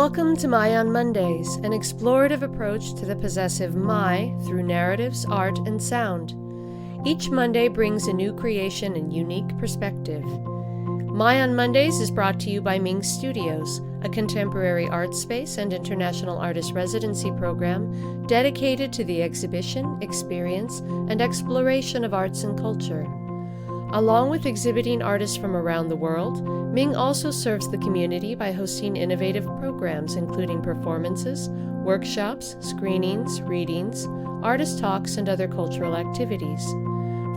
Welcome to My on Mondays, an explorative approach to the possessive my through narratives, art, and sound. Each Monday brings a new creation and unique perspective. My on Mondays is brought to you by MING Studios, a contemporary art space and international artist residency program dedicated to the exhibition, experience, and exploration of arts and culture. Along with exhibiting artists from around the world, MING also serves the community by hosting innovative programs including performances, workshops, screenings, readings, artist talks, and other cultural activities.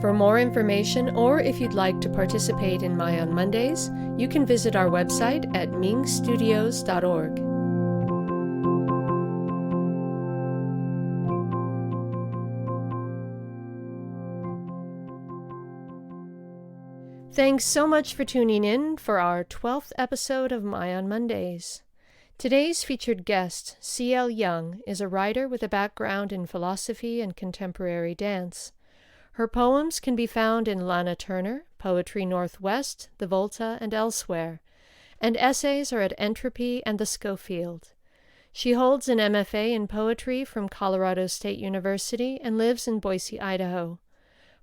For more information, or if you'd like to participate in My on Mondays, you can visit our website at mingstudios.org. Thanks so much for tuning in for our 12th episode of My on Mondays. Today's featured guest, C.L. Young, is a writer with a background in philosophy and contemporary dance. Her poems can be found in Lana Turner, Poetry Northwest, the Volta, and elsewhere, and essays are at Entropy and The Scofield. She holds an MFA in poetry from Colorado State University and lives in Boise, Idaho.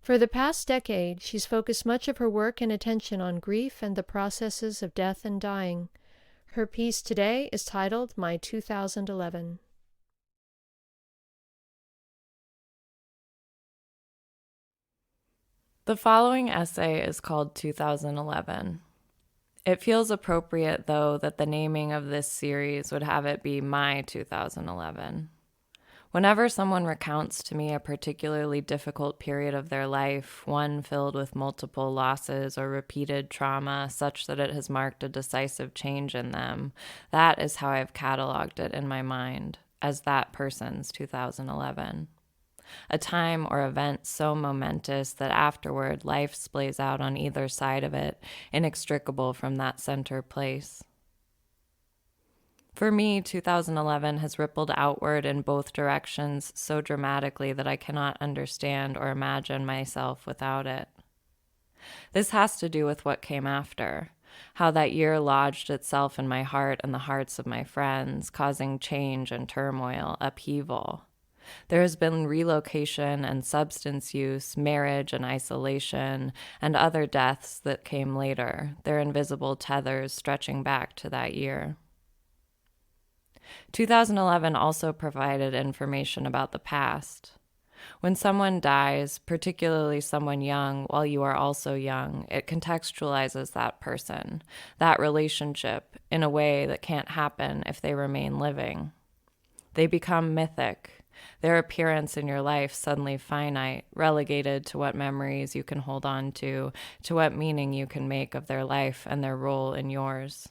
For the past decade, she's focused much of her work and attention on grief and the processes of death and dying. Her piece today is titled My 2011. The following essay is called 2011. It feels appropriate, though, that the naming of this series would have it be My 2011. Whenever someone recounts to me a particularly difficult period of their life, one filled with multiple losses or repeated trauma such that it has marked a decisive change in them, that is how I've cataloged it in my mind, as that person's 2011. A time or event so momentous that afterward life splays out on either side of it, inextricable from that center place. For me, 2011 has rippled outward in both directions so dramatically that I cannot understand or imagine myself without it. This has to do with what came after, how that year lodged itself in my heart and the hearts of my friends, causing change and turmoil, upheaval. There has been relocation and substance use, marriage and isolation, and other deaths that came later, their invisible tethers stretching back to that year. 2011 also provided information about the past. When someone dies, particularly someone young, while you are also young, it contextualizes that person, that relationship, in a way that can't happen if they remain living. They become mythic. Their appearance in your life suddenly finite, relegated to what memories you can hold on to what meaning you can make of their life and their role in yours.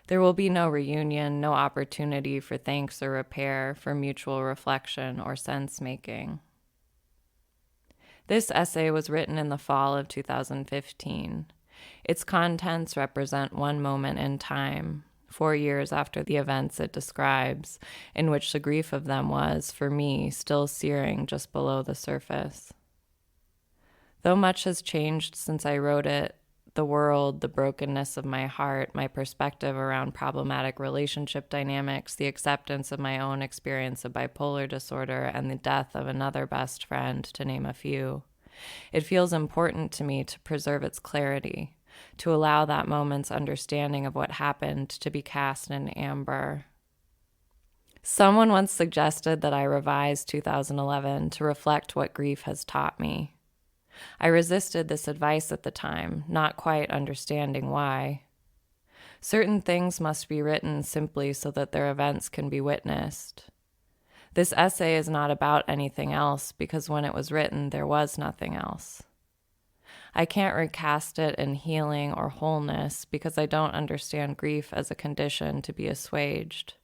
There will be no reunion, no opportunity for thanks or repair, for mutual reflection or sense-making. This essay was written in the fall of 2015. Its contents represent one moment in time, 4 years after the events it describes, in which the grief of them was, for me, still searing just below the surface. Though much has changed since I wrote it, the world, the brokenness of my heart, my perspective around problematic relationship dynamics, the acceptance of my own experience of bipolar disorder, and the death of another best friend, to name a few. It feels important to me to preserve its clarity, to allow that moment's understanding of what happened to be cast in amber. Someone once suggested that I revise 2011 to reflect what grief has taught me. I resisted this advice at the time, not quite understanding why. Certain things must be written simply so that their events can be witnessed. This essay is not about anything else because when it was written, there was nothing else. I can't recast it in healing or wholeness because I don't understand grief as a condition to be assuaged.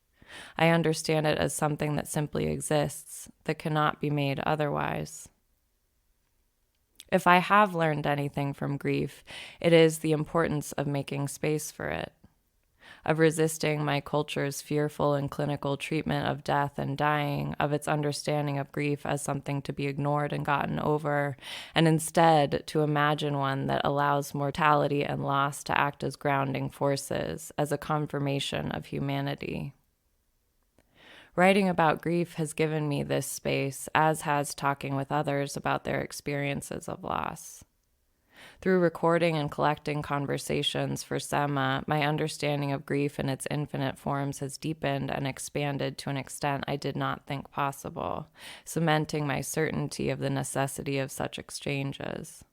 I understand it as something that simply exists, that cannot be made otherwise. If I have learned anything from grief, it is the importance of making space for it, of resisting my culture's fearful and clinical treatment of death and dying, of its understanding of grief as something to be ignored and gotten over, and instead to imagine one that allows mortality and loss to act as grounding forces, as a confirmation of humanity. Writing about grief has given me this space, as has talking with others about their experiences of loss. Through recording and collecting conversations for Sema, my understanding of grief in its infinite forms has deepened and expanded to an extent I did not think possible, cementing my certainty of the necessity of such exchanges.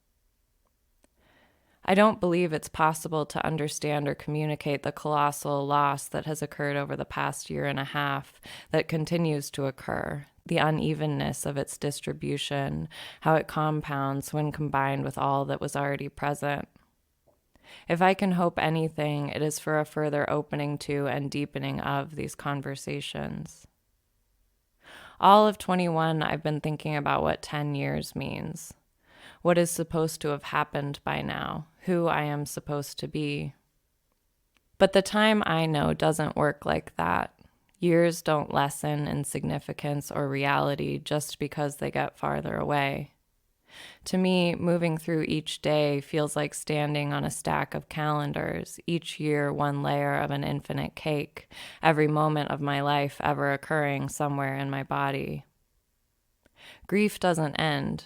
I don't believe it's possible to understand or communicate the colossal loss that has occurred over the past year and a half, that continues to occur, the unevenness of its distribution, how it compounds when combined with all that was already present. If I can hope anything, it is for a further opening to and deepening of these conversations. All of 21, I've been thinking about what 10 years means. What is supposed to have happened by now, who I am supposed to be. But the time I know doesn't work like that. Years don't lessen in significance or reality just because they get farther away. To me, moving through each day feels like standing on a stack of calendars, each year one layer of an infinite cake, every moment of my life ever occurring somewhere in my body. Grief doesn't end.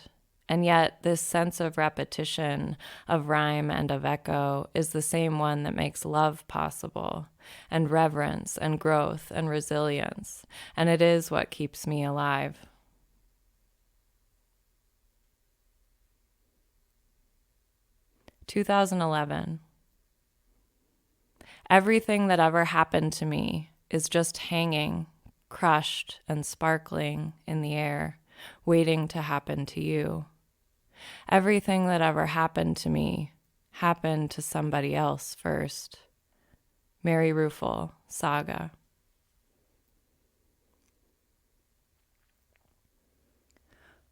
And yet, this sense of repetition, of rhyme and of echo, is the same one that makes love possible, and reverence, and growth, and resilience, and it is what keeps me alive. (2011) Everything that ever happened to me is just hanging, crushed and sparkling in the air, waiting to happen to you. Everything that ever happened to me happened to somebody else first. Mary Ruefle, Saga.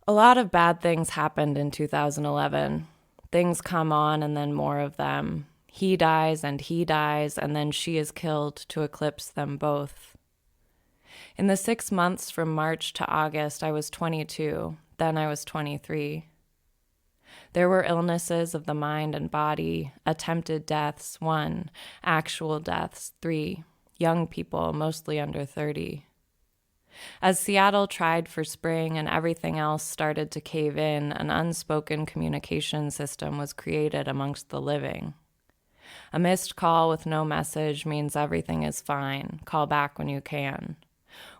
A lot of bad things happened in 2011. Things come on and then more of them. He dies, and then she is killed to eclipse them both. In the 6 months from March to August, I was 22. Then I was 23. There were illnesses of the mind and body, attempted deaths, 1, actual deaths, 3, young people, mostly under 30. As Seattle tried for spring and everything else started to cave in, an unspoken communication system was created amongst the living. A missed call with no message means everything is fine. Call back when you can.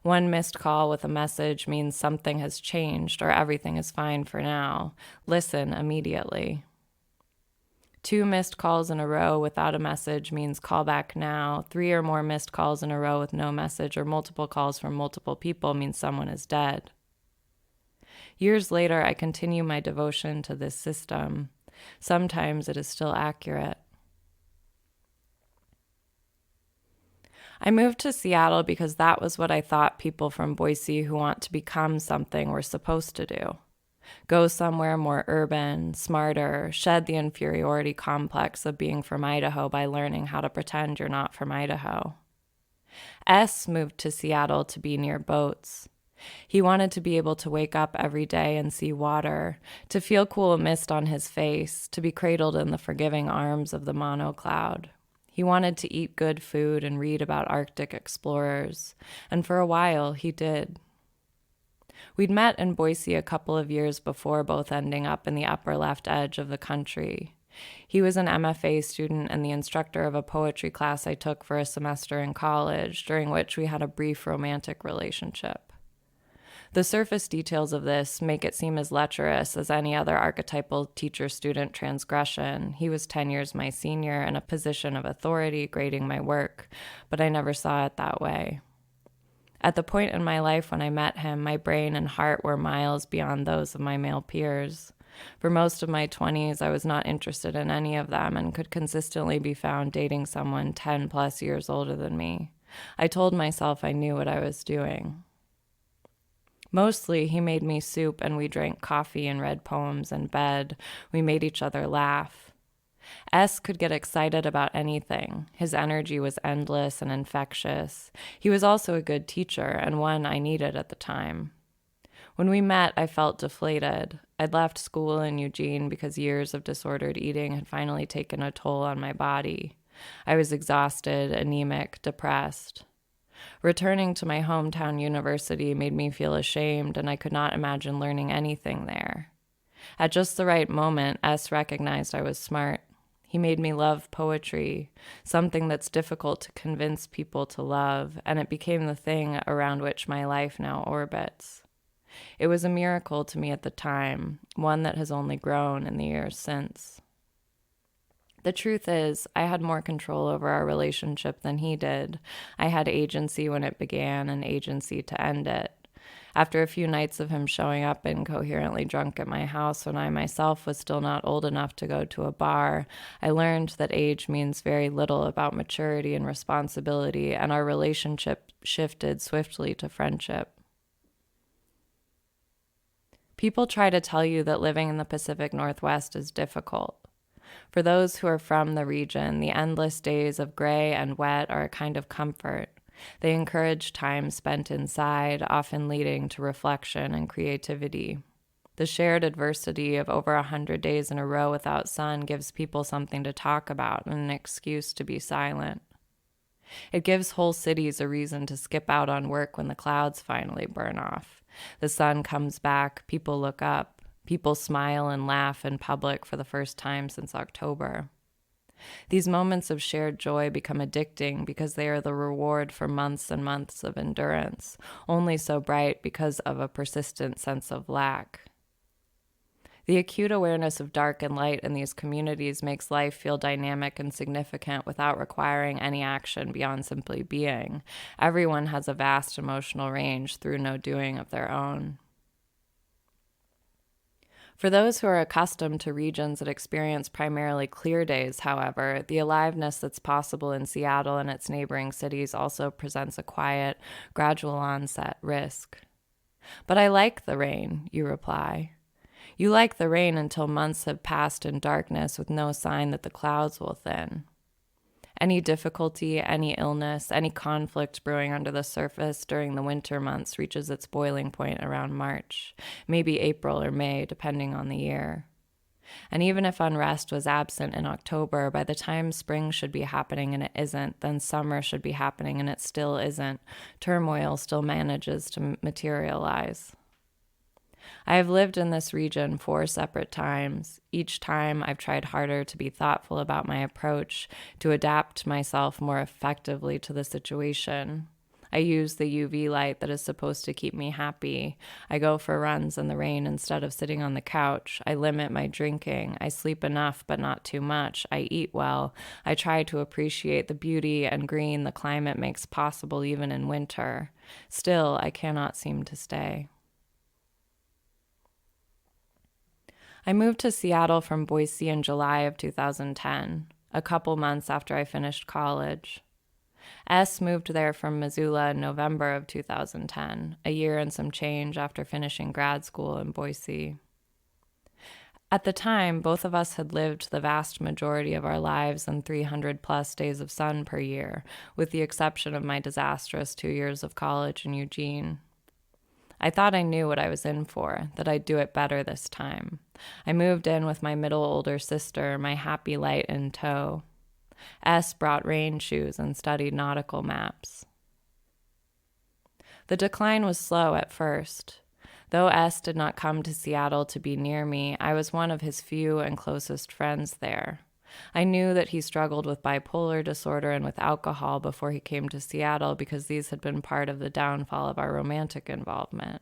1 missed call with a message means something has changed or everything is fine for now. Listen immediately. 2 missed calls in a row without a message means call back now. 3 or more missed calls in a row with no message or multiple calls from multiple people means someone is dead. Years later, I continue my devotion to this system. Sometimes it is still accurate. I moved to Seattle because that was what I thought people from Boise who want to become something were supposed to do. Go somewhere more urban, smarter, shed the inferiority complex of being from Idaho by learning how to pretend you're not from Idaho. S moved to Seattle to be near boats. He wanted to be able to wake up every day and see water, to feel cool mist on his face, to be cradled in the forgiving arms of the mono cloud. He wanted to eat good food and read about Arctic explorers, and for a while he did. We'd met in Boise a couple of years before, both ending up in the upper left edge of the country. He was an MFA student and the instructor of a poetry class I took for a semester in college, during which we had a brief romantic relationship. The surface details of this make it seem as lecherous as any other archetypal teacher-student transgression. He was 10 years my senior in a position of authority grading my work, but I never saw it that way. At the point in my life when I met him, my brain and heart were miles beyond those of my male peers. For most of my 20s, I was not interested in any of them and could consistently be found dating someone 10 plus years older than me. I told myself I knew what I was doing. Mostly, he made me soup and we drank coffee and read poems in bed. We made each other laugh. S could get excited about anything. His energy was endless and infectious. He was also a good teacher, and one I needed at the time. When we met, I felt deflated. I'd left school in Eugene because years of disordered eating had finally taken a toll on my body. I was exhausted, anemic, depressed. Returning to my hometown university made me feel ashamed, and I could not imagine learning anything there. At just the right moment, S recognized I was smart. He made me love poetry, something that's difficult to convince people to love, and it became the thing around which my life now orbits. It was a miracle to me at the time, one that has only grown in the years since. The truth is, I had more control over our relationship than he did. I had agency when it began and agency to end it. After a few nights of him showing up incoherently drunk at my house when I myself was still not old enough to go to a bar, I learned that age means very little about maturity and responsibility, and our relationship shifted swiftly to friendship. People try to tell you that living in the Pacific Northwest is difficult. For those who are from the region, the endless days of gray and wet are a kind of comfort. They encourage time spent inside, often leading to reflection and creativity. The shared adversity of over 100 days in a row without sun gives people something to talk about and an excuse to be silent. It gives whole cities a reason to skip out on work when the clouds finally burn off. The sun comes back, people look up, people smile and laugh in public for the first time since October. These moments of shared joy become addicting because they are the reward for months and months of endurance, only so bright because of a persistent sense of lack. The acute awareness of dark and light in these communities makes life feel dynamic and significant without requiring any action beyond simply being. Everyone has a vast emotional range through no doing of their own. For those who are accustomed to regions that experience primarily clear days, however, the aliveness that's possible in Seattle and its neighboring cities also presents a quiet, gradual onset risk. But I like the rain, you reply. You like the rain until months have passed in darkness with no sign that the clouds will thin. Any difficulty, any illness, any conflict brewing under the surface during the winter months reaches its boiling point around March, maybe April or May, depending on the year. And even if unrest was absent in October, by the time spring should be happening and it isn't, then summer should be happening and it still isn't. Turmoil still manages to materialize. I have lived in this region 4 separate times. Each time I've tried harder to be thoughtful about my approach, to adapt myself more effectively to the situation. I use the UV light that is supposed to keep me happy. I go for runs in the rain instead of sitting on the couch. I limit my drinking. I sleep enough but not too much. I eat well. I try to appreciate the beauty and green the climate makes possible even in winter. Still, I cannot seem to stay. I moved to Seattle from Boise in July of 2010, a couple months after I finished college. S moved there from Missoula in November of 2010, a year and some change after finishing grad school in Boise. At the time, both of us had lived the vast majority of our lives in 300-plus days of sun per year, with the exception of my disastrous 2 years of college in Eugene. I thought I knew what I was in for, that I'd do it better this time. I moved in with my middle older sister, my happy light in tow. S brought rain shoes and studied nautical maps. The decline was slow at first. Though S did not come to Seattle to be near me, I was one of his few and closest friends there. I knew that he struggled with bipolar disorder and with alcohol before he came to Seattle because these had been part of the downfall of our romantic involvement.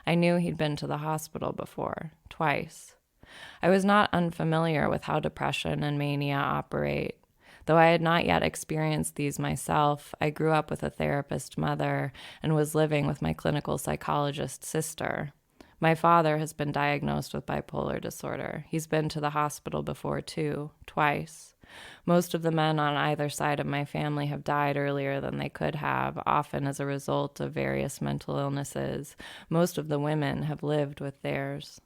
I knew he'd been to the hospital before, twice. I was not unfamiliar with how depression and mania operate. Though I had not yet experienced these myself, I grew up with a therapist mother and was living with my clinical psychologist sister. My father has been diagnosed with bipolar disorder. He's been to the hospital before, too, twice. Most of the men on either side of my family have died earlier than they could have, often as a result of various mental illnesses. Most of the women have lived with theirs.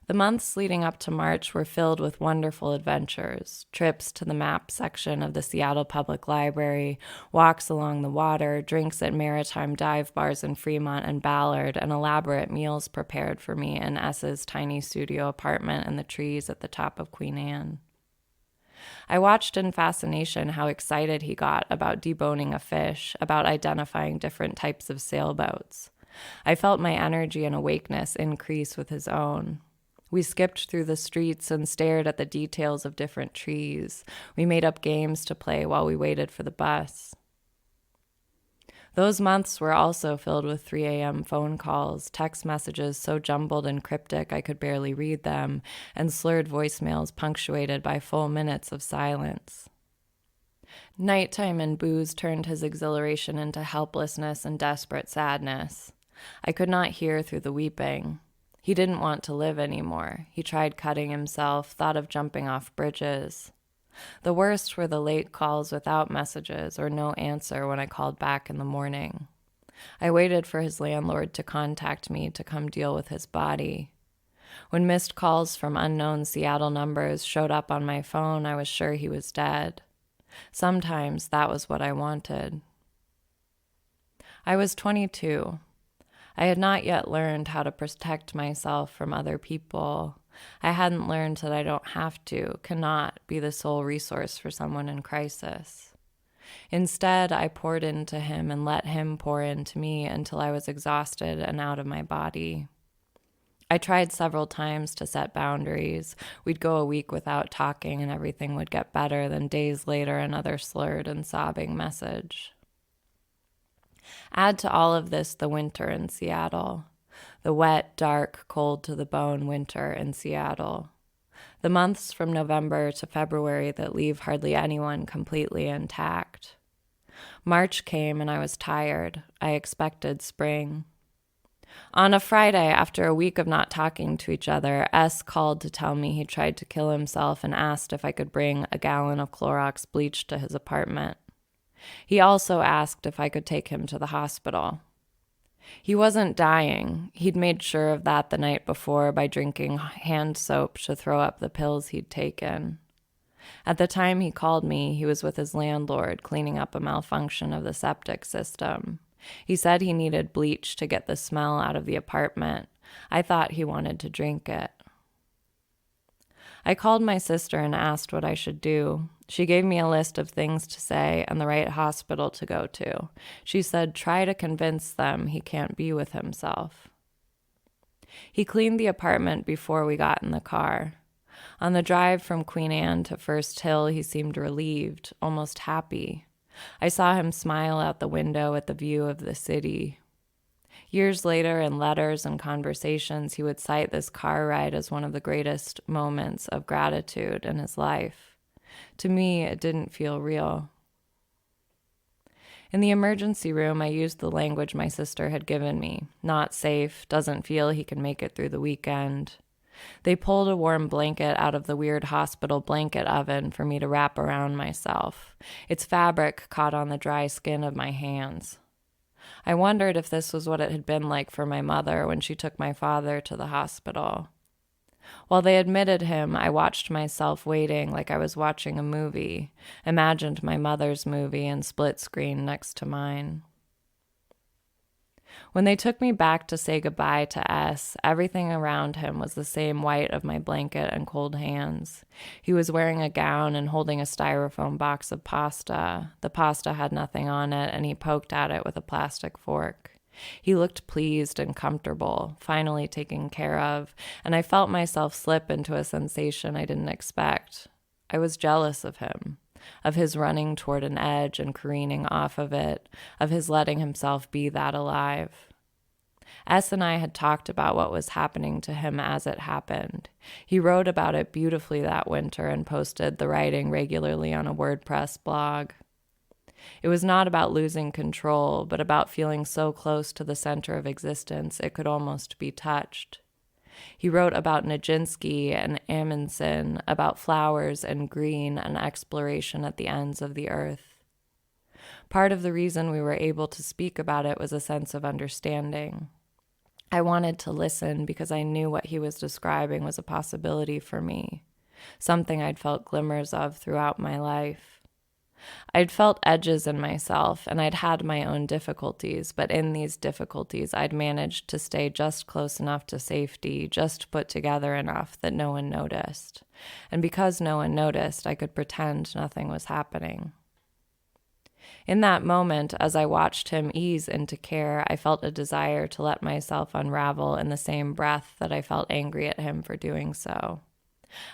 The months leading up to March were filled with wonderful adventures, trips to the map section of the Seattle Public Library, walks along the water, drinks at maritime dive bars in Fremont and Ballard, and elaborate meals prepared for me in S's tiny studio apartment in the trees at the top of Queen Anne. I watched in fascination how excited he got about deboning a fish, about identifying different types of sailboats. I felt my energy and awakeness increase with his own. We skipped through the streets and stared at the details of different trees. We made up games to play while we waited for the bus. Those months were also filled with 3 a.m. phone calls, text messages so jumbled and cryptic I could barely read them, and slurred voicemails punctuated by full minutes of silence. Nighttime and booze turned his exhilaration into helplessness and desperate sadness. I could not hear through the weeping. He didn't want to live anymore. He tried cutting himself, thought of jumping off bridges. The worst were the late calls without messages or no answer when I called back in the morning. I waited for his landlord to contact me to come deal with his body. When missed calls from unknown Seattle numbers showed up on my phone, I was sure he was dead. Sometimes that was what I wanted. I was 22. I had not yet learned how to protect myself from other people. I hadn't learned that I don't have to, cannot be the sole resource for someone in crisis. Instead, I poured into him and let him pour into me until I was exhausted and out of my body. I tried several times to set boundaries. We'd go a week without talking and everything would get better, then days later another slurred and sobbing message. Add to all of this the winter in Seattle. The wet, dark, cold to the bone winter in Seattle. The months from November to February that leave hardly anyone completely intact. March came and I was tired. I expected spring. On a Friday, after a week of not talking to each other, S called to tell me he tried to kill himself and asked if I could bring a gallon of Clorox bleach to his apartment. He also asked if I could take him to the hospital. He wasn't dying. He'd made sure of that the night before by drinking hand soap to throw up the pills he'd taken. At the time he called me, he was with his landlord cleaning up a malfunction of the septic system. He said he needed bleach to get the smell out of the apartment. I thought he wanted to drink it. I called my sister and asked what I should do. She gave me a list of things to say and the right hospital to go to. She said, try to convince them he can't be with himself. He cleaned the apartment before we got in the car. On the drive from Queen Anne to First Hill, he seemed relieved, almost happy. I saw him smile out the window at the view of the city. Years later, in letters and conversations, he would cite this car ride as one of the greatest moments of gratitude in his life. To me, it didn't feel real. In the emergency room, I used the language my sister had given me. Not safe, doesn't feel he can make it through the weekend. They pulled a warm blanket out of the weird hospital blanket oven for me to wrap around myself. Its fabric caught on the dry skin of my hands. I wondered if this was what it had been like for my mother when she took my father to the hospital. While they admitted him, I watched myself waiting like I was watching a movie, imagined my mother's movie in split screen next to mine. When they took me back to say goodbye to S, everything around him was the same white of my blanket and cold hands. He was wearing a gown and holding a styrofoam box of pasta. The pasta had nothing on it, and he poked at it with a plastic fork. He looked pleased and comfortable, finally taken care of, and I felt myself slip into a sensation I didn't expect. I was jealous of him. Of his running toward an edge and careening off of it, of his letting himself be that alive. S and I had talked about what was happening to him as it happened. He wrote about it beautifully that winter and posted the writing regularly on a WordPress blog. It was not about losing control, but about feeling so close to the center of existence it could almost be touched. He wrote about Nijinsky and Amundsen, about flowers and green and exploration at the ends of the earth. Part of the reason we were able to speak about it was a sense of understanding. I wanted to listen because I knew what he was describing was a possibility for me, something I'd felt glimmers of throughout my life. I'd felt edges in myself, and I'd had my own difficulties, but in these difficulties, I'd managed to stay just close enough to safety, just put together enough that no one noticed. And because no one noticed, I could pretend nothing was happening. In that moment, as I watched him ease into care, I felt a desire to let myself unravel in the same breath that I felt angry at him for doing so.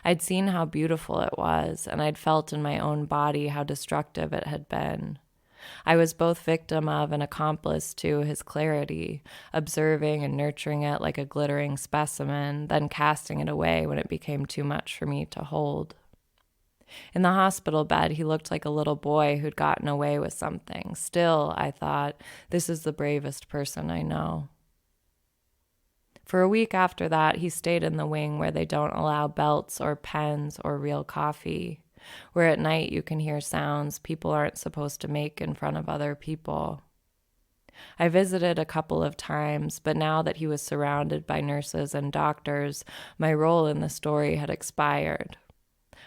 I'd seen how beautiful it was, and I'd felt in my own body how destructive it had been. I was both victim of and accomplice to his clarity, observing and nurturing it like a glittering specimen, then casting it away when it became too much for me to hold. In the hospital bed, he looked like a little boy who'd gotten away with something. Still, I thought, this is the bravest person I know. For a week after that, he stayed in the wing where they don't allow belts or pens or real coffee, where at night you can hear sounds people aren't supposed to make in front of other people. I visited a couple of times, but now that he was surrounded by nurses and doctors, my role in the story had expired.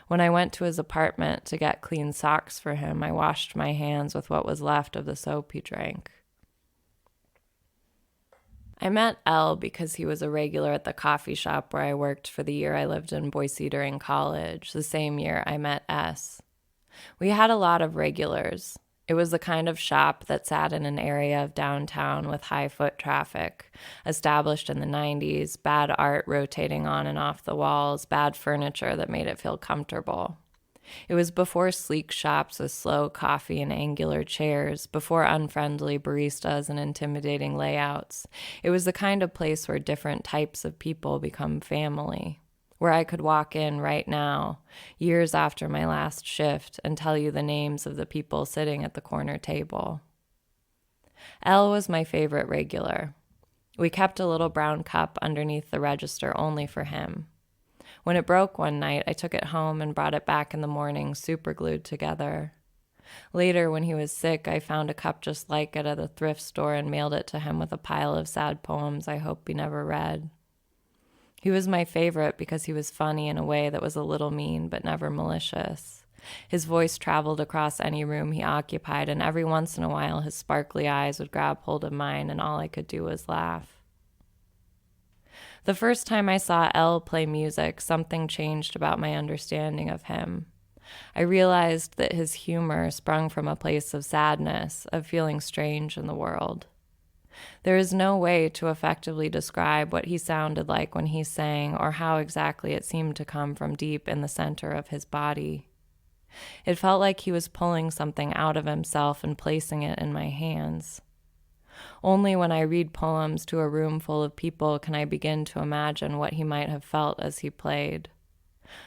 When I went to his apartment to get clean socks for him, I washed my hands with what was left of the soap he drank. I met Elle because he was a regular at the coffee shop where I worked for the year I lived in Boise during college, the same year I met S. We had a lot of regulars. It was the kind of shop that sat in an area of downtown with high foot traffic, established in the 90s, bad art rotating on and off the walls, bad furniture that made it feel comfortable. It was before sleek shops with slow coffee and angular chairs, before unfriendly baristas and intimidating layouts. It was the kind of place where different types of people become family, where I could walk in right now, years after my last shift, and tell you the names of the people sitting at the corner table. Elle was my favorite regular. We kept a little brown cup underneath the register only for him. When it broke one night, I took it home and brought it back in the morning, superglued together. Later, when he was sick, I found a cup just like it at a thrift store and mailed it to him with a pile of sad poems I hope he never read. He was my favorite because he was funny in a way that was a little mean but never malicious. His voice traveled across any room he occupied, and every once in a while his sparkly eyes would grab hold of mine, and all I could do was laugh. The first time I saw Elle play music, something changed about my understanding of him. I realized that his humor sprung from a place of sadness, of feeling strange in the world. There is no way to effectively describe what he sounded like when he sang or how exactly it seemed to come from deep in the center of his body. It felt like he was pulling something out of himself and placing it in my hands. Only when I read poems to a room full of people can I begin to imagine what he might have felt as he played.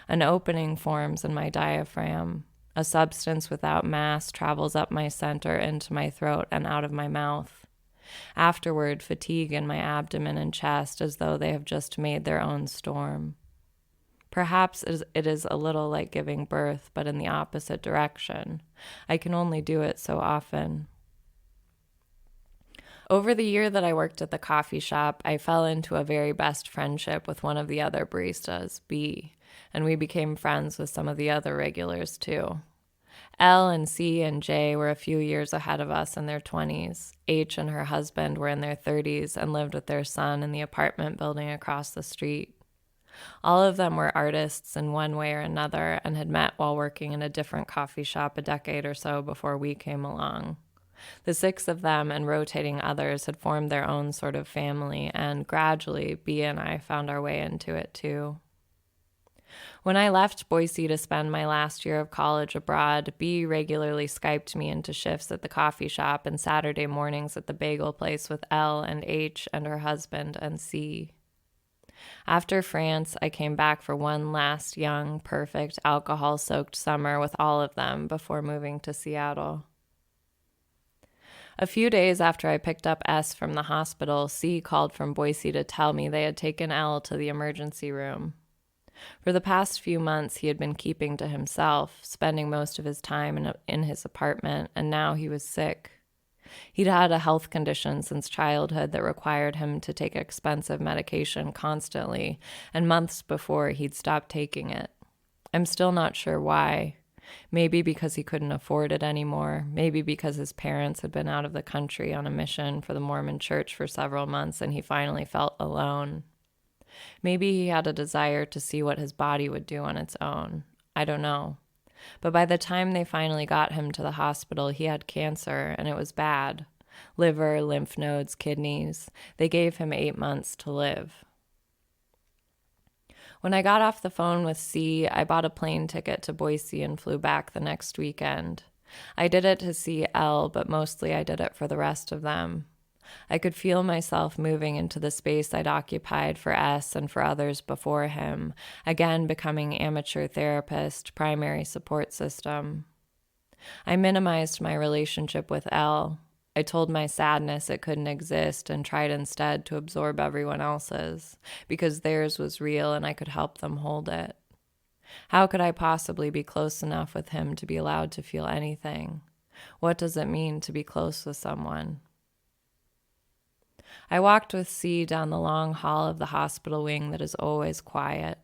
An opening forms in my diaphragm. A substance without mass travels up my center into my throat and out of my mouth. Afterward, fatigue in my abdomen and chest as though they have just made their own storm. Perhaps it is a little like giving birth, but in the opposite direction. I can only do it so often. Over the year that I worked at the coffee shop, I fell into a very best friendship with one of the other baristas, B, and we became friends with some of the other regulars too. L and C and J were a few years ahead of us in their 20s. H and her husband were in their 30s and lived with their son in the apartment building across the street. All of them were artists in one way or another and had met while working in a different coffee shop a decade or so before we came along. The six of them and rotating others had formed their own sort of family, and gradually B and I found our way into it too. When I left Boise to spend my last year of college abroad, B regularly Skyped me into shifts at the coffee shop and Saturday mornings at the bagel place with L and H and her husband and C. After France, I came back for one last young, perfect, alcohol-soaked summer with all of them before moving to Seattle. A few days after I picked up S from the hospital, C called from Boise to tell me they had taken L to the emergency room. For the past few months, he had been keeping to himself, spending most of his time in his apartment, and now he was sick. He'd had a health condition since childhood that required him to take expensive medication constantly, and months before he'd stopped taking it. I'm still not sure why. Maybe because he couldn't afford it anymore. Maybe because his parents had been out of the country on a mission for the Mormon church for several months and he finally felt alone. Maybe he had a desire to see what his body would do on its own. I don't know. But by the time they finally got him to the hospital, he had cancer, and it was bad. Liver, lymph nodes, kidneys. They gave him 8 months to live. When I got off the phone with C, I bought a plane ticket to Boise and flew back the next weekend. I did it to see L, but mostly I did it for the rest of them. I could feel myself moving into the space I'd occupied for S and for others before him, again becoming amateur therapist, primary support system. I minimized my relationship with L. I told my sadness it couldn't exist and tried instead to absorb everyone else's, because theirs was real and I could help them hold it. How could I possibly be close enough with him to be allowed to feel anything? What does it mean to be close with someone? I walked with C down the long hall of the hospital wing that is always quiet.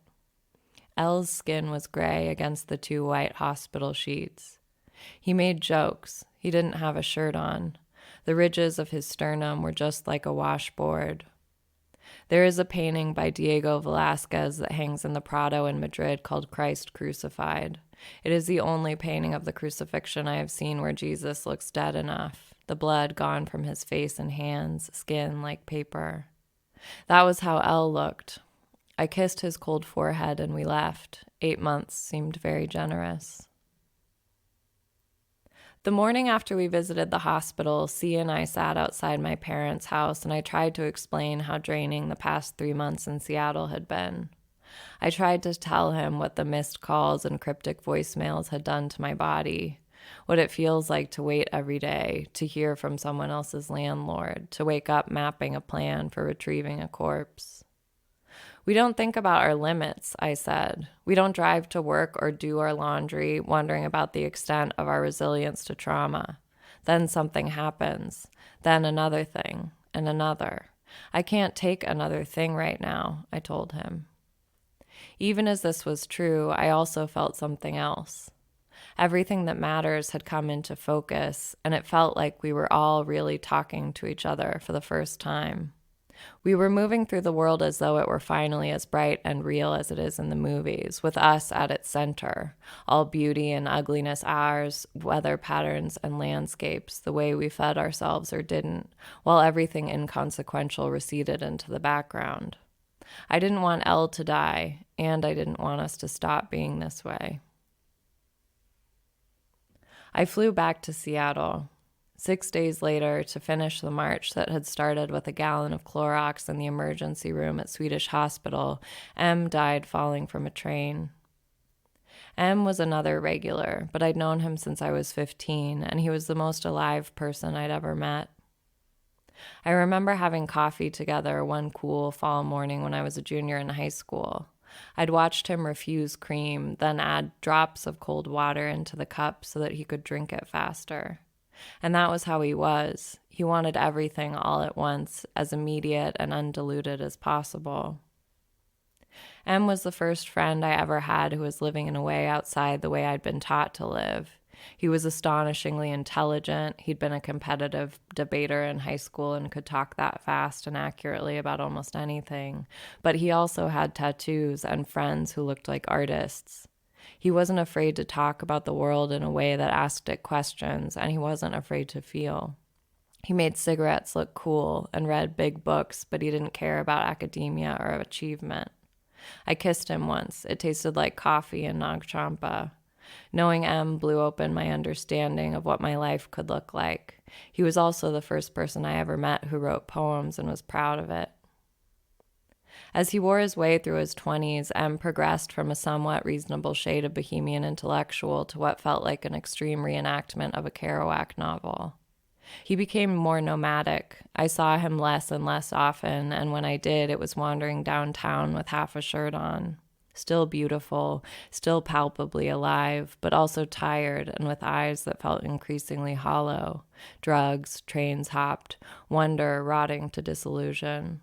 L's skin was gray against the 2 white hospital sheets. He made jokes. He didn't have a shirt on. The ridges of his sternum were just like a washboard. There is a painting by Diego Velázquez that hangs in the Prado in Madrid called Christ Crucified. It is the only painting of the crucifixion I have seen where Jesus looks dead enough, the blood gone from his face and hands, skin like paper. That was how L looked. I kissed his cold forehead and we left. 8 months seemed very generous. The morning after we visited the hospital, C and I sat outside my parents' house and I tried to explain how draining the past 3 months in Seattle had been. I tried to tell him what the missed calls and cryptic voicemails had done to my body, what it feels like to wait every day, to hear from someone else's landlord, to wake up mapping a plan for retrieving a corpse. We don't think about our limits, I said. We don't drive to work or do our laundry wondering about the extent of our resilience to trauma. Then something happens, then another thing, and another. I can't take another thing right now, I told him. Even as this was true, I also felt something else. Everything that matters had come into focus, and it felt like we were all really talking to each other for the first time. We were moving through the world as though it were finally as bright and real as it is in the movies, with us at its center, all beauty and ugliness ours, weather patterns and landscapes, the way we fed ourselves or didn't, while everything inconsequential receded into the background. I didn't want Elle to die, and I didn't want us to stop being this way. I flew back to Seattle. 6 days later, to finish the march that had started with a gallon of Clorox in the emergency room at Swedish Hospital, M died falling from a train. M was another regular, but I'd known him since I was 15, and he was the most alive person I'd ever met. I remember having coffee together one cool fall morning when I was a junior in high school. I'd watched him refuse cream, then add drops of cold water into the cup so that he could drink it faster. And that was how he was. He wanted everything all at once, as immediate and undiluted as possible. M was the first friend I ever had who was living in a way outside the way I'd been taught to live. He was astonishingly intelligent. He'd been a competitive debater in high school and could talk that fast and accurately about almost anything. But he also had tattoos and friends who looked like artists. He wasn't afraid to talk about the world in a way that asked it questions, and he wasn't afraid to feel. He made cigarettes look cool and read big books, but he didn't care about academia or achievement. I kissed him once. It tasted like coffee and Nag Champa. Knowing M blew open my understanding of what my life could look like. He was also the first person I ever met who wrote poems and was proud of it. As he wore his way through his 20s, M progressed from a somewhat reasonable shade of bohemian intellectual to what felt like an extreme reenactment of a Kerouac novel. He became more nomadic. I saw him less and less often, and when I did, it was wandering downtown with half a shirt on. still beautiful, still palpably alive, but also tired and with eyes that felt increasingly hollow. Drugs, trains hopped, wonder rotting to disillusion.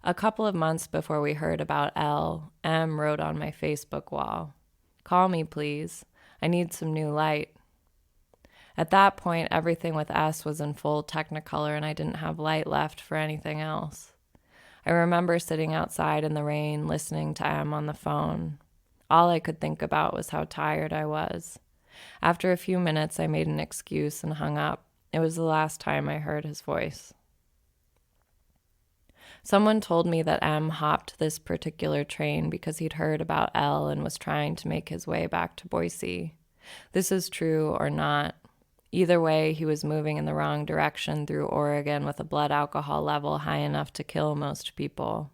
A couple of months before we heard about Elle, M wrote on my Facebook wall, "Call me, please. I need some new light." At that point, everything with S was in full Technicolor and I didn't have light left for anything else. I remember sitting outside in the rain, listening to M on the phone. All I could think about was how tired I was. After a few minutes, I made an excuse and hung up. It was the last time I heard his voice. Someone told me that M hopped this particular train because he'd heard about Elle and was trying to make his way back to Boise. This is true or not. Either way, he was moving in the wrong direction through Oregon with a blood alcohol level high enough to kill most people.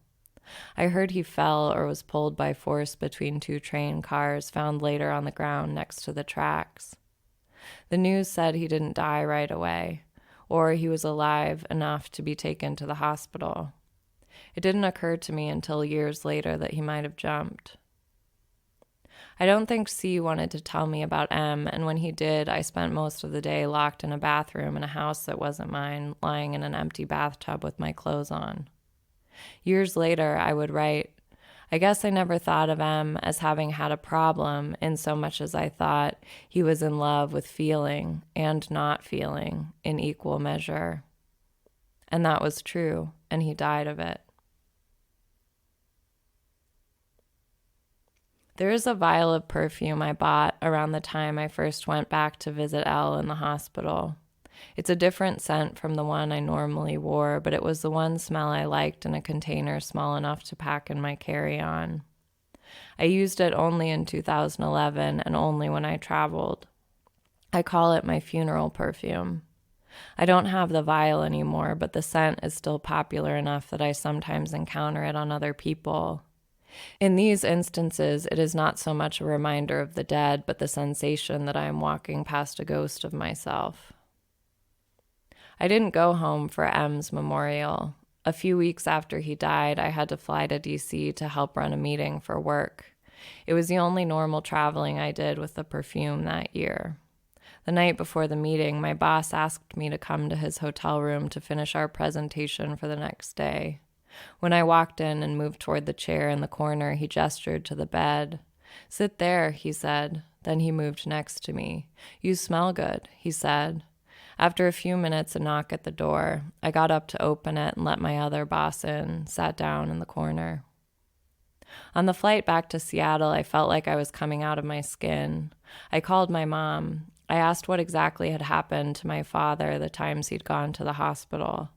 I heard he fell or was pulled by force between two train cars found later on the ground next to the tracks. The news said he didn't die right away, or he was alive enough to be taken to the hospital. It didn't occur to me until years later that he might have jumped. I don't think C wanted to tell me about M, and when he did, I spent most of the day locked in a bathroom in a house that wasn't mine, lying in an empty bathtub with my clothes on. Years later, I would write, "I guess I never thought of M as having had a problem in so much as I thought he was in love with feeling and not feeling in equal measure." And that was true, and he died of it. There is a vial of perfume I bought around the time I first went back to visit Elle in the hospital. It's a different scent from the one I normally wore, but it was the one smell I liked in a container small enough to pack in my carry-on. I used it only in 2011 and only when I traveled. I call it my funeral perfume. I don't have the vial anymore, but the scent is still popular enough that I sometimes encounter it on other people. In these instances, it is not so much a reminder of the dead, but the sensation that I am walking past a ghost of myself. I didn't go home for M's memorial. A few weeks after he died, I had to fly to DC to help run a meeting for work. It was the only normal traveling I did with the perfume that year. The night before the meeting, my boss asked me to come to his hotel room to finish our presentation for the next day. When I walked in and moved toward the chair in the corner, he gestured to the bed. "Sit there," he said. Then he moved next to me. "You smell good," he said. After a few minutes, a knock at the door. I got up to open it and let my other boss in, sat down in the corner. On the flight back to Seattle, I felt like I was coming out of my skin. I called my mom. I asked what exactly had happened to my father the times he'd gone to the hospital.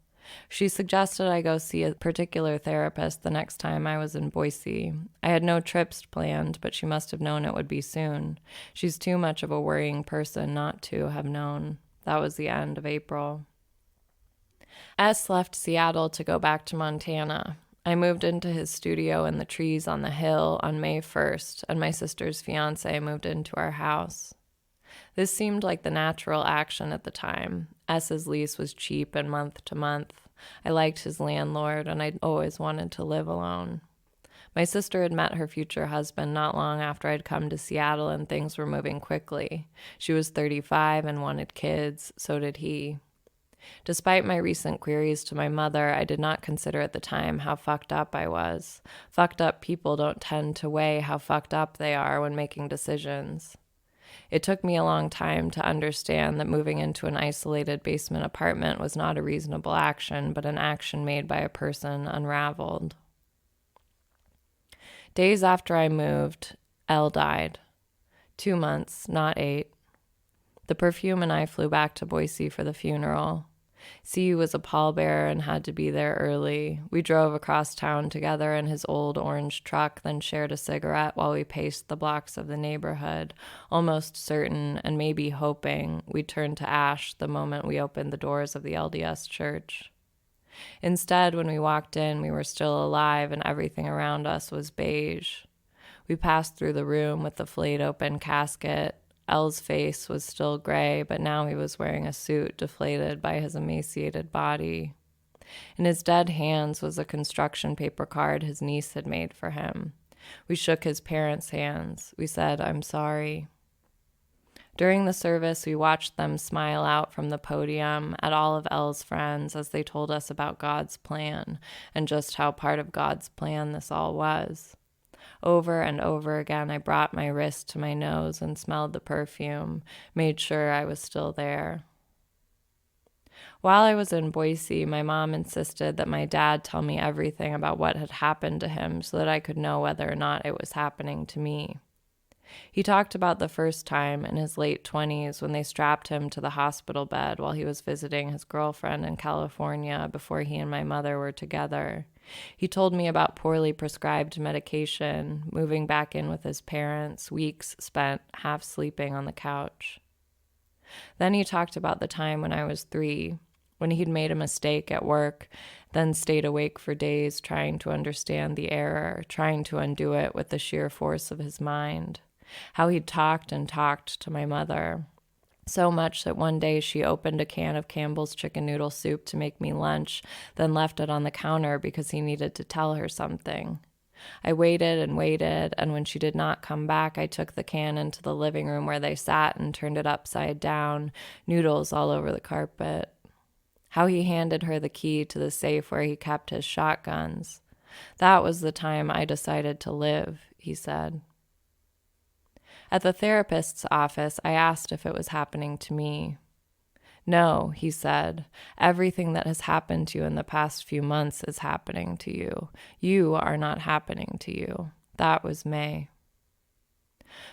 She suggested I go see a particular therapist the next time I was in Boise. I had no trips planned, but she must have known it would be soon. She's too much of a worrying person not to have known. That was the end of April. S left Seattle to go back to Montana. I moved into his studio in the trees on the hill on May 1st, and my sister's fiancé moved into our house. This seemed like the natural action at the time. S's lease was cheap and month to month. I liked his landlord, and I'd always wanted to live alone. My sister had met her future husband not long after I'd come to Seattle, and things were moving quickly. She was 35 and wanted kids, so did he. Despite my recent queries to my mother, I did not consider at the time how fucked up I was. Fucked up people don't tend to weigh how fucked up they are when making decisions. It took me a long time to understand that moving into an isolated basement apartment was not a reasonable action, but an action made by a person unraveled. Days after I moved, Elle died. 2 months, not 8. The perfume and I flew back to Boise for the funeral. C was a pallbearer and had to be there early. We drove across town together in his old orange truck, then shared a cigarette while we paced the blocks of the neighborhood, almost certain and maybe hoping we'd turn to ash the moment we opened the doors of the LDS church. Instead, when we walked in, we were still alive and everything around us was beige. We passed through the room with the flayed open casket. Elle's face was still gray, but now he was wearing a suit deflated by his emaciated body. In his dead hands was a construction paper card his niece had made for him. We shook his parents' hands. We said, "I'm sorry." During the service, we watched them smile out from the podium at all of Elle's friends as they told us about God's plan and just how part of God's plan this all was. Over and over again, I brought my wrist to my nose and smelled the perfume, made sure I was still there. While I was in Boise, my mom insisted that my dad tell me everything about what had happened to him so that I could know whether or not it was happening to me. He talked about the first time in his late 20s when they strapped him to the hospital bed while he was visiting his girlfriend in California before he and my mother were together. He told me about poorly prescribed medication, moving back in with his parents, weeks spent half sleeping on the couch. Then he talked about the time when I was 3, when he'd made a mistake at work, then stayed awake for days trying to understand the error, trying to undo it with the sheer force of his mind. How he'd talked and talked to my mother, so much that one day she opened a can of Campbell's chicken noodle soup to make me lunch, then left it on the counter because he needed to tell her something. I waited, and when she did not come back, I took the can into the living room where they sat and turned it upside down, noodles all over the carpet. How he handed her the key to the safe where he kept his shotguns. That was the time I decided to live, he said. At the therapist's office, I asked if it was happening to me. No, he said, everything that has happened to you in the past few months is happening to you. You are not happening to you. That was May.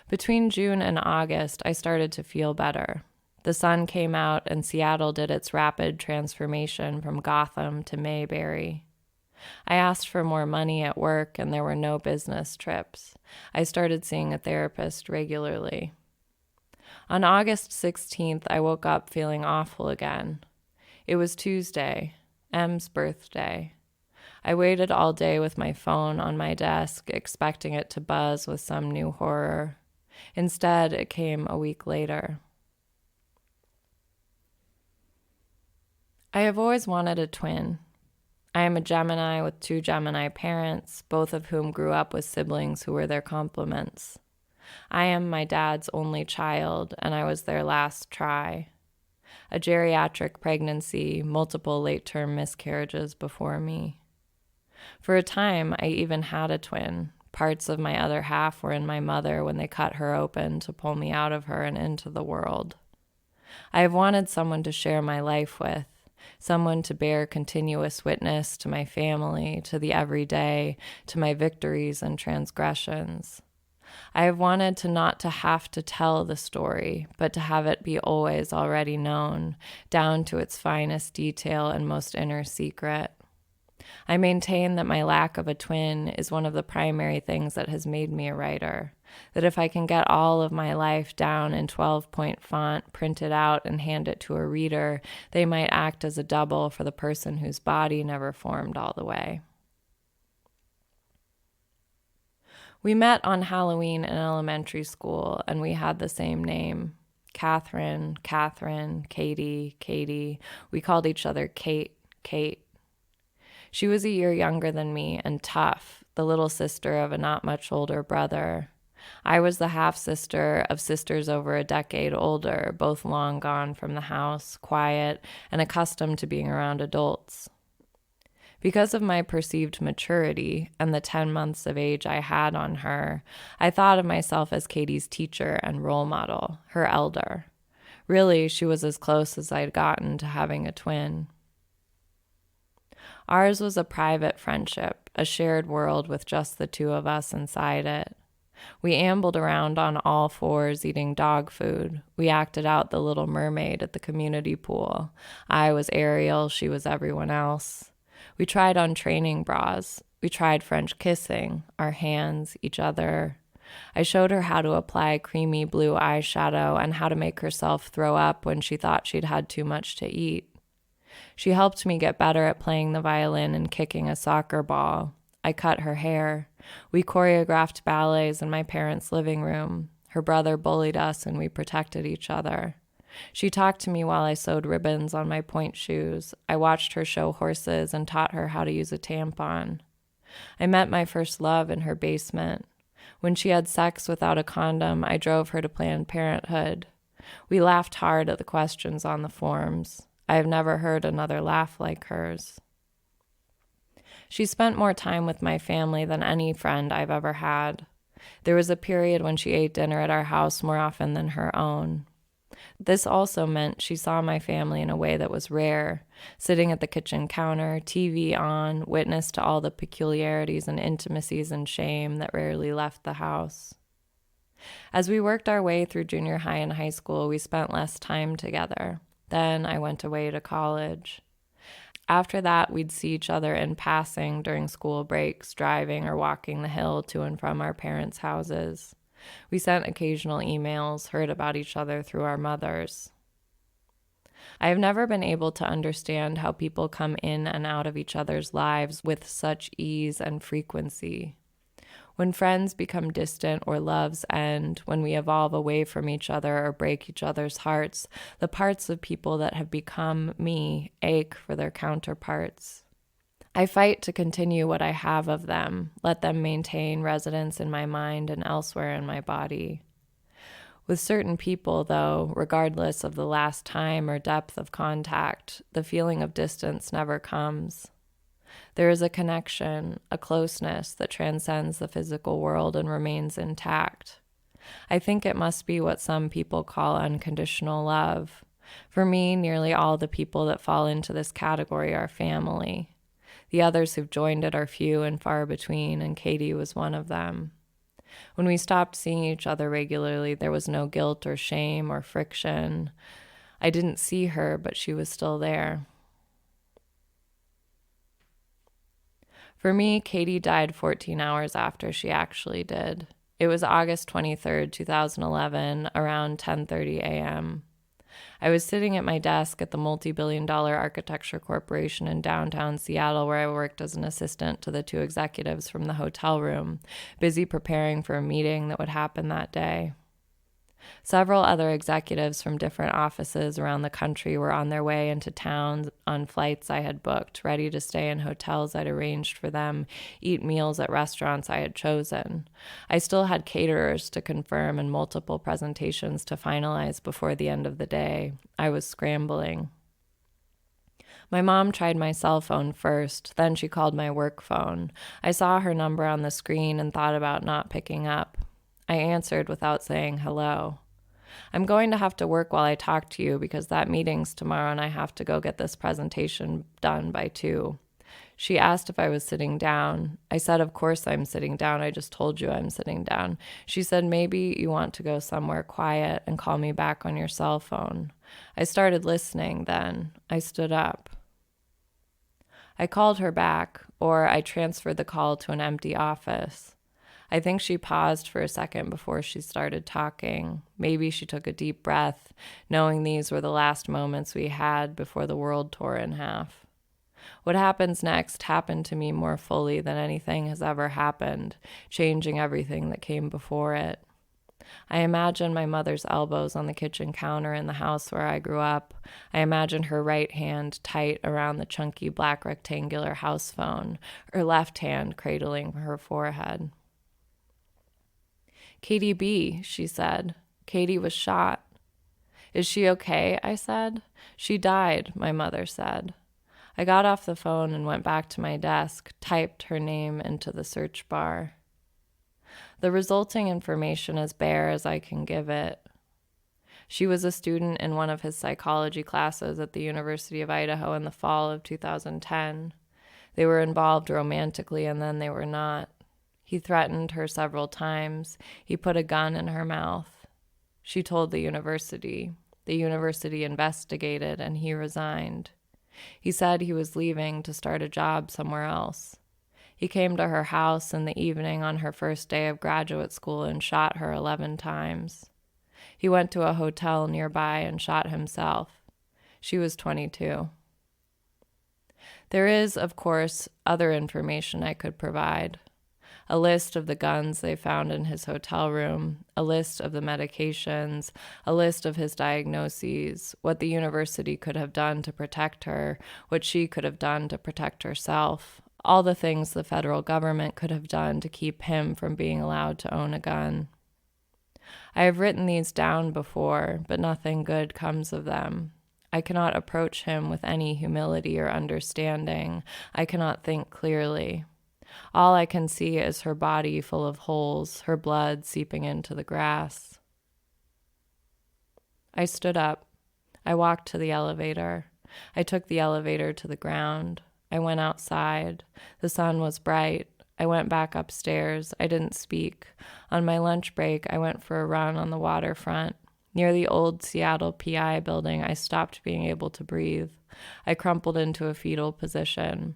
Between June and August, I started to feel better. The sun came out and Seattle did its rapid transformation from Gotham to Mayberry. I asked for more money at work and there were no business trips. I started seeing a therapist regularly. On August 16th, I woke up feeling awful again. It was Tuesday, M's birthday. I waited all day with my phone on my desk, expecting it to buzz with some new horror. Instead, it came a week later. I have always wanted a twin. I am a Gemini with 2 Gemini parents, both of whom grew up with siblings who were their complements. I am my dad's only child, and I was their last try. A geriatric pregnancy, multiple late-term miscarriages before me. For a time, I even had a twin. Parts of my other half were in my mother when they cut her open to pull me out of her and into the world. I have wanted someone to share my life with, someone to bear continuous witness to my family, to the everyday, to my victories and transgressions. I have wanted to not to have to tell the story, but to have it be always already known, down to its finest detail and most inner secret. I maintain that my lack of a twin is one of the primary things that has made me a writer, that if I can get all of my life down in 12-point font, print it out, and hand it to a reader, they might act as a double for the person whose body never formed all the way. We met on Halloween in elementary school, and we had the same name. Catherine, Katie, Katie. We called each other Kate. She was a year younger than me and tough, the little sister of a not much older brother. I was the half-sister of sisters over a decade older, both long gone from the house, quiet, and accustomed to being around adults. Because of my perceived maturity and the 10 months of age I had on her, I thought of myself as Katie's teacher and role model, her elder. Really, she was as close as I'd gotten to having a twin. Ours was a private friendship, a shared world with just the 2 of us inside it. We ambled around on all 4s eating dog food. We acted out the Little Mermaid at the community pool. I was Ariel, she was everyone else. We tried on training bras. We tried French kissing, our hands, each other. I showed her how to apply creamy blue eyeshadow and how to make herself throw up when she thought she'd had too much to eat. She helped me get better at playing the violin and kicking a soccer ball. I cut her hair. We choreographed ballets in my parents' living room. Her brother bullied us and we protected each other. She talked to me while I sewed ribbons on my point shoes. I watched her show horses and taught her how to use a tampon. I met my first love in her basement. When she had sex without a condom, I drove her to Planned Parenthood. We laughed hard at the questions on the forms. I have never heard another laugh like hers. She spent more time with my family than any friend I've ever had. There was a period when she ate dinner at our house more often than her own. This also meant she saw my family in a way that was rare, sitting at the kitchen counter, TV on, witness to all the peculiarities and intimacies and shame that rarely left the house. As we worked our way through junior high and high school, we spent less time together. Then I went away to college. After that, we'd see each other in passing during school breaks, driving or walking the hill to and from our parents' houses. We sent occasional emails, heard about each other through our mothers. I have never been able to understand how people come in and out of each other's lives with such ease and frequency. When friends become distant or loves end, when we evolve away from each other or break each other's hearts, the parts of people that have become me ache for their counterparts. I fight to continue what I have of them, let them maintain residence in my mind and elsewhere in my body. With certain people, though, regardless of the last time or depth of contact, the feeling of distance never comes. There is a connection, a closeness that transcends the physical world and remains intact. I think it must be what some people call unconditional love. For me, nearly all the people that fall into this category are family. The others who've joined it are few and far between, and Katie was one of them. When we stopped seeing each other regularly, there was no guilt or shame or friction. I didn't see her, but she was still there. For me, Katie died 14 hours after she actually did. It was August 23rd, 2011, around 10:30 a.m. I was sitting at my desk at the multi-billion-dollar architecture corporation in downtown Seattle, where I worked as an assistant to the two executives from the hotel room, busy preparing for a meeting that would happen that day. Several other executives from different offices around the country were on their way into town on flights I had booked, ready to stay in hotels I'd arranged for them, eat meals at restaurants I had chosen. I still had caterers to confirm and multiple presentations to finalize before the end of the day. I was scrambling. My mom tried my cell phone first, then she called my work phone. I saw her number on the screen and thought about not picking up. I answered without saying hello. I'm going to have to work while I talk to you because that meeting's tomorrow and I have to go get this presentation done by 2. She asked if I was sitting down. I said, of course I'm sitting down. I just told you I'm sitting down. She said, maybe you want to go somewhere quiet and call me back on your cell phone. I started listening then. I stood up. I called her back, or I transferred the call to an empty office. I think she paused for a second before she started talking. Maybe she took a deep breath, knowing these were the last moments we had before the world tore in half. What happens next happened to me more fully than anything has ever happened, changing everything that came before it. I imagine my mother's elbows on the kitchen counter in the house where I grew up. I imagine her right hand tight around the chunky black rectangular house phone, her left hand cradling her forehead. Katie B., she said. Katie was shot. Is she okay? I said. She died, my mother said. I got off the phone and went back to my desk, typed her name into the search bar. The resulting information as bare as I can give it. She was a student in one of his psychology classes at the University of Idaho in the fall of 2010. They were involved romantically and then they were not. He threatened her several times. He put a gun in her mouth. She told the university. The university investigated, and he resigned. He said he was leaving to start a job somewhere else. He came to her house in the evening on her first day of graduate school and shot her 11 times. He went to a hotel nearby and shot himself. She was 22. There is, of course, other information I could provide. A list of the guns they found in his hotel room, a list of the medications, a list of his diagnoses, what the university could have done to protect her, what she could have done to protect herself, All the things the federal government could have done to keep him from being allowed to own a gun. I have written these down before, but nothing good comes of them. I cannot approach him with any humility or understanding. I cannot think clearly. All I can see is her body full of holes, her blood seeping into the grass. I stood up. I walked to the elevator. I took the elevator to the ground. I went outside. The sun was bright. I went back upstairs. I didn't speak. On my lunch break, I went for a run on the waterfront. Near the old Seattle PI building, I stopped being able to breathe. I crumpled into a fetal position.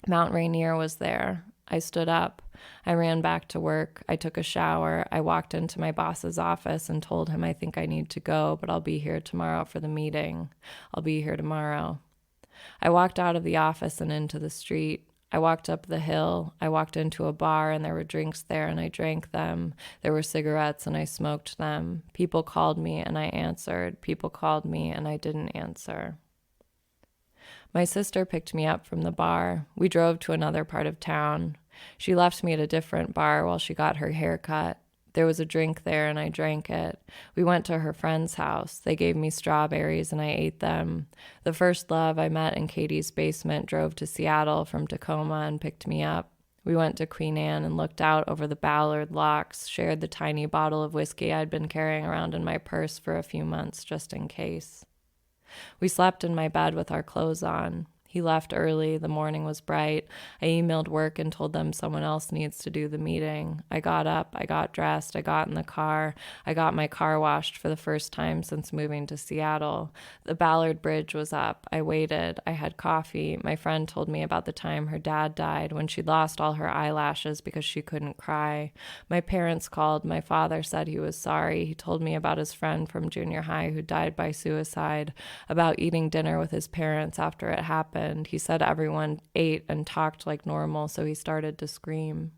Mount Rainier was there. I stood up. I ran back to work. I took a shower. I walked into my boss's office and told him I think I need to go, but I'll be here tomorrow for the meeting. I'll be here tomorrow. I walked out of the office and into the street. I walked up the hill. I walked into a bar and there were drinks there and I drank them. There were cigarettes and I smoked them. People called me and I answered. People called me and I didn't answer. My sister picked me up from the bar. We drove to another part of town. She left me at a different bar while she got her hair cut. There was a drink there and I drank it. We went to her friend's house. They gave me strawberries and I ate them. The first love I met in Katie's basement drove to Seattle from Tacoma and picked me up. We went to Queen Anne and looked out over the Ballard locks, shared the tiny bottle of whiskey I'd been carrying around in my purse for a few months just in case. We slept in my bed with our clothes on. He left early. The morning was bright. I emailed work and told them someone else needs to do the meeting. I got up. I got dressed. I got in the car. I got my car washed for the first time since moving to Seattle. The Ballard Bridge was up. I waited. I had coffee. My friend told me about the time her dad died when she'd lost all her eyelashes because she couldn't cry. My parents called. My father said he was sorry. He told me about his friend from junior high who died by suicide, about eating dinner with his parents after it happened. He said everyone ate and talked like normal, so he started to scream.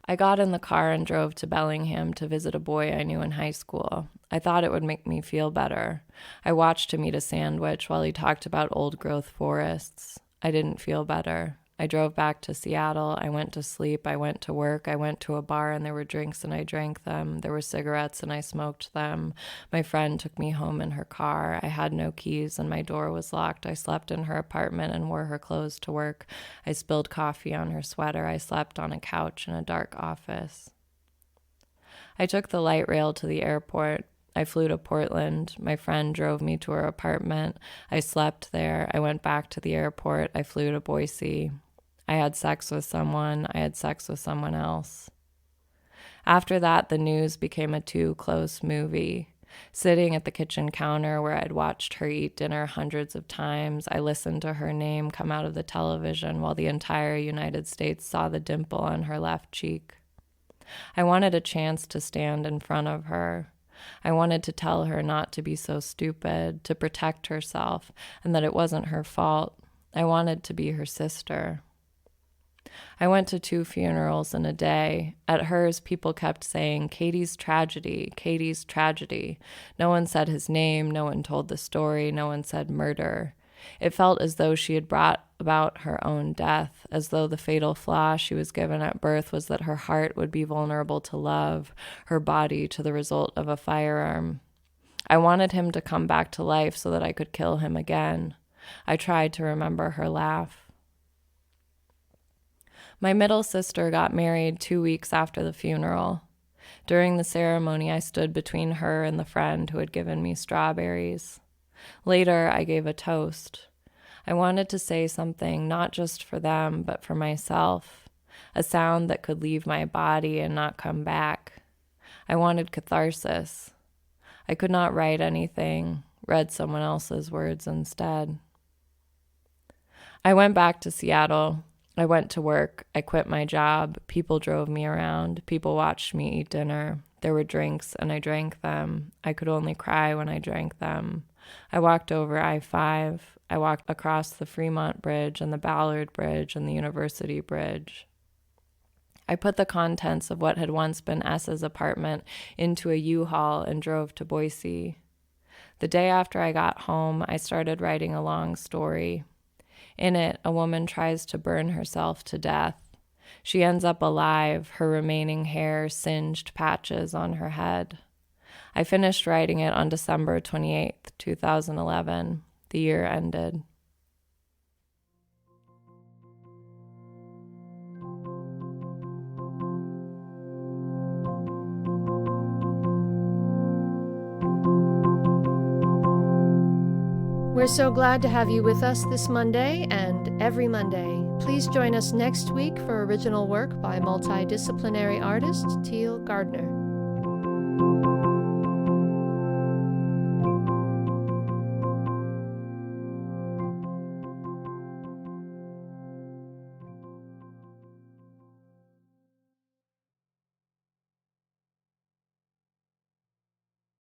I got in the car and drove to Bellingham to visit a boy I knew in high school. I thought it would make me feel better. I watched him eat a sandwich while he talked about old-growth forests. I didn't feel better. I drove back to Seattle. I went to sleep. I went to work. I went to a bar and there were drinks and I drank them. There were cigarettes and I smoked them. My friend took me home in her car. I had no keys and my door was locked. I slept in her apartment and wore her clothes to work. I spilled coffee on her sweater. I slept on a couch in a dark office. I took the light rail to the airport. I flew to Portland. My friend drove me to her apartment. I slept there. I went back to the airport. I flew to Boise. I had sex with someone. I had sex with someone else. After that, the news became a too close movie. Sitting at the kitchen counter where I'd watched her eat dinner hundreds of times, I listened to her name come out of the television while the entire United States saw the dimple on her left cheek. I wanted a chance to stand in front of her. I wanted to tell her not to be so stupid, to protect herself, and that it wasn't her fault. I wanted to be her sister. I went to 2 funerals in a day. At hers, people kept saying, "Katie's tragedy, Katie's tragedy." No one said his name, no one told the story, no one said murder. It felt as though she had brought about her own death, as though the fatal flaw she was given at birth was that her heart would be vulnerable to love, her body to the result of a firearm. I wanted him to come back to life so that I could kill him again. I tried to remember her laugh. My middle sister got married 2 weeks after the funeral. During the ceremony, I stood between her and the friend who had given me strawberries. Later, I gave a toast. I wanted to say something not just for them, but for myself, a sound that could leave my body and not come back. I wanted catharsis. I could not write anything, read someone else's words instead. I went back to Seattle. I went to work. I quit my job. People drove me around. People watched me eat dinner. There were drinks, and I drank them. I could only cry when I drank them. I walked over I-5. I walked across the Fremont Bridge and the Ballard Bridge and the University Bridge. I put the contents of what had once been S's apartment into a U-Haul and drove to Boise. The day after I got home, I started writing a long story. In it, a woman tries to burn herself to death. She ends up alive, her remaining hair singed patches on her head. I finished writing it on December 28th, 2011. The year ended. We're so glad to have you with us this Monday and every Monday. Please join us next week for original work by multidisciplinary artist Teal Gardner.